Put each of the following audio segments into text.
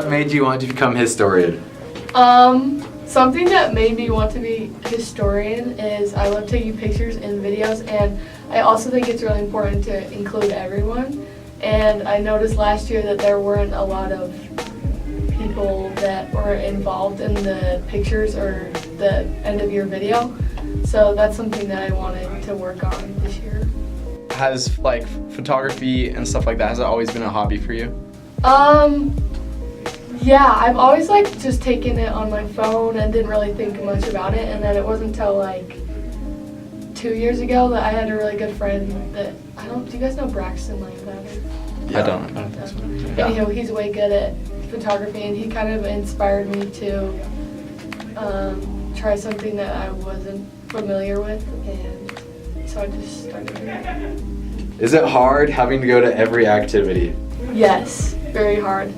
What made you want to become a historian? Something that made me want to be a historian is I love taking pictures and videos, and I also think it's really important to include everyone. And I noticed last year that there weren't a lot of people that were involved in the pictures or the end of year video. So that's something that I wanted to work on this year. Has like photography and stuff like that, has it always been a hobby for you? Yeah, I've always like just taken it on my phone and didn't really think much about it, and then it wasn't until like 2 years ago that I had a really good friend that, do you guys know Braxton Langbatter? Yeah. I don't think so. Yeah. Anywho, he's way good at photography, and he kind of inspired me to try something that I wasn't familiar with, and so I just started doing it. Is it hard having to go to every activity? Yes, very hard.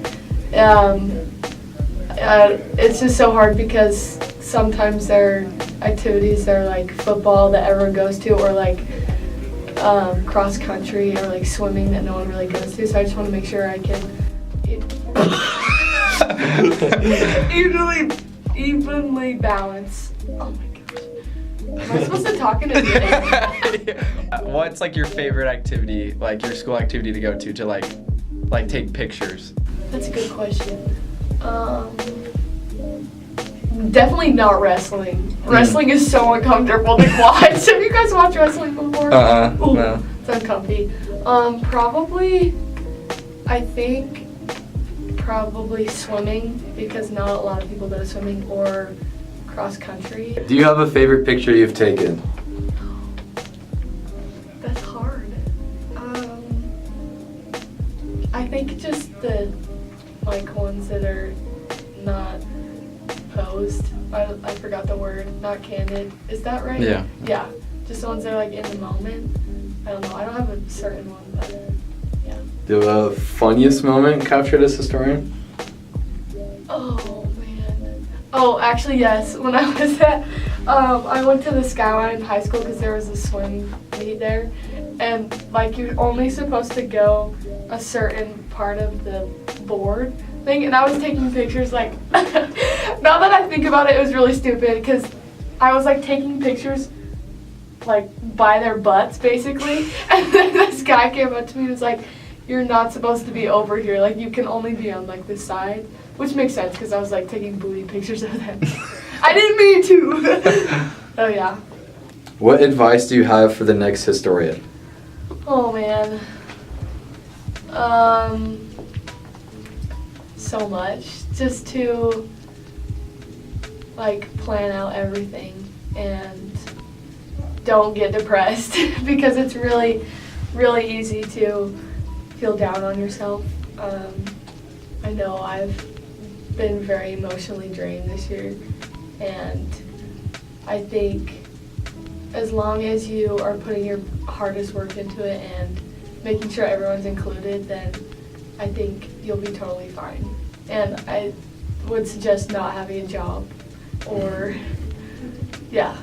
It's just so hard because sometimes there are activities that are like football that everyone goes to, or like cross country, or like swimming that no one really goes to. So I just want to make sure I can evenly balance. Oh my gosh. Am I supposed to talk in a minute? What's like your favorite activity, like your school activity to go to like take pictures? That's a good question. Definitely not wrestling. Wrestling is so uncomfortable to watch. Have you guys watched wrestling before? Ooh, no. It's uncomfy. Probably swimming, because not a lot of people go to swimming, or cross country. Do you have a favorite picture you've taken? That's hard. I think just the ones that are not posed. I forgot the word. Not candid. Is that right? Yeah. Yeah. Just the ones that are like in the moment. I don't know. I don't have a certain one, but yeah. Do you have a funniest moment captured as historian? Oh man. Oh, actually yes. When I was I went to the Skyline in high school because there was a swim meet there, and like you're only supposed to go a certain part of the board thing, and I was taking pictures like. Now that I think about it, it was really stupid because I was like taking pictures like by their butts basically, and then this guy came up to me and was like, "You're not supposed to be over here. Like you can only be on like this side," which makes sense because I was like taking booty pictures of them. I didn't mean to. Oh yeah. What advice do you have for the next historian? Oh man. So much. Just to like plan out everything and don't get depressed because it's really, really easy to feel down on yourself. I know I've been very emotionally drained this year, and I think as long as you are putting your hardest work into it and making sure everyone's included, then I think you'll be totally fine. And I would suggest not having a job, or yeah.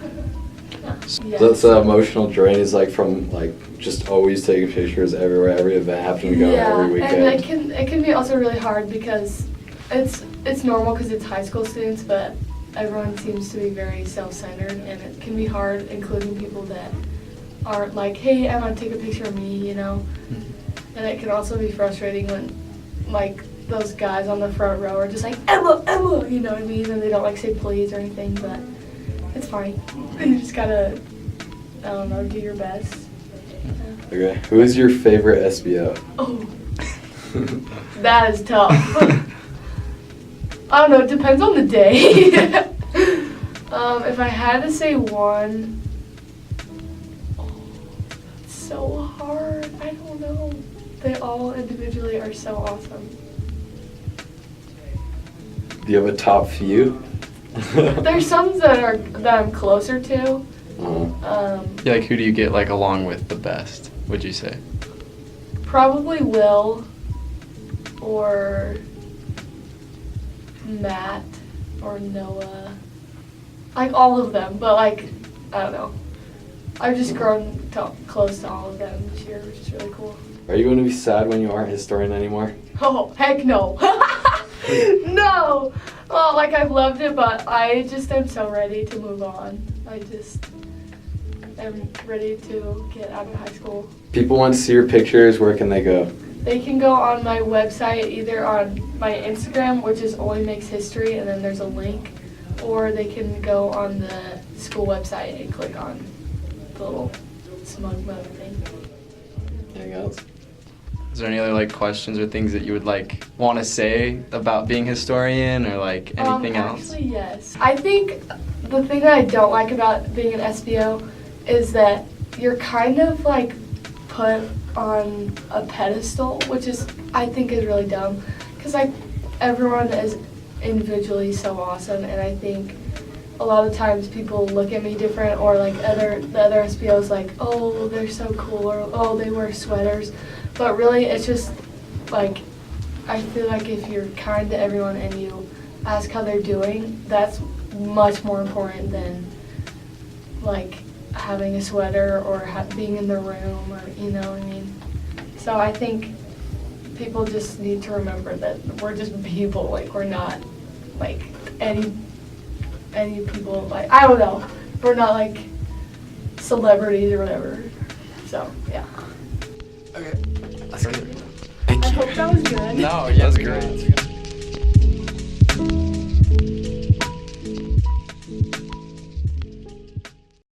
Yes. So that's emotional drain is like from like just always taking pictures everywhere, every event, having to go every weekend. And it can be also really hard because it's normal because it's high school students, but everyone seems to be very self-centered, and it can be hard including people that aren't like, hey, Emma, take a picture of me, you know. And it can also be frustrating when like those guys on the front row are just like, Emma, Emma, you know what I mean, and they don't like say please or anything, but it's fine. You just gotta, I don't know, do your best. Yeah. Okay, who is your favorite SBO? Oh, that is tough. I don't know, it depends on the day. If I had to say one, it's so hard. I don't know. They all individually are so awesome. Do you have a top few? There's some that I'm closer to. Uh-huh. Yeah, like who do you get like along with the best, would you say? Probably Will or Matt or Noah. Like all of them, but like, I don't know. I've just grown close to all of them this year, which is really cool. Are you going to be sad when you aren't historian anymore? Oh, heck no. No! Well, like I've loved it, but I just am so ready to move on. I just am ready to get out of high school. People want to see your pictures. Where can they go? They can go on my website, either on my Instagram, which is Only Makes History, and then there's a link, or they can go on the school website and click on the little smug mode thing. Anything else? Is there any other like questions or things that you would like want to say about being a historian or like anything else? Actually, yes. I think the thing that I don't like about being an SBO is that you're kind of like put on a pedestal, which is, I think, is really dumb, because like everyone is individually so awesome, and I think a lot of times people look at me different, or like the other SBOs like, oh, they're so cool, or oh, they wear sweaters, but really it's just like, I feel like if you're kind to everyone and you ask how they're doing, that's much more important than like having a sweater or being in the room, or you know what I mean. So I think people just need to remember that we're just people, like we're not like any people, like I don't know, we're not like celebrities or whatever. So yeah. Okay. That's good. I hope that was good. No, yeah, that's great.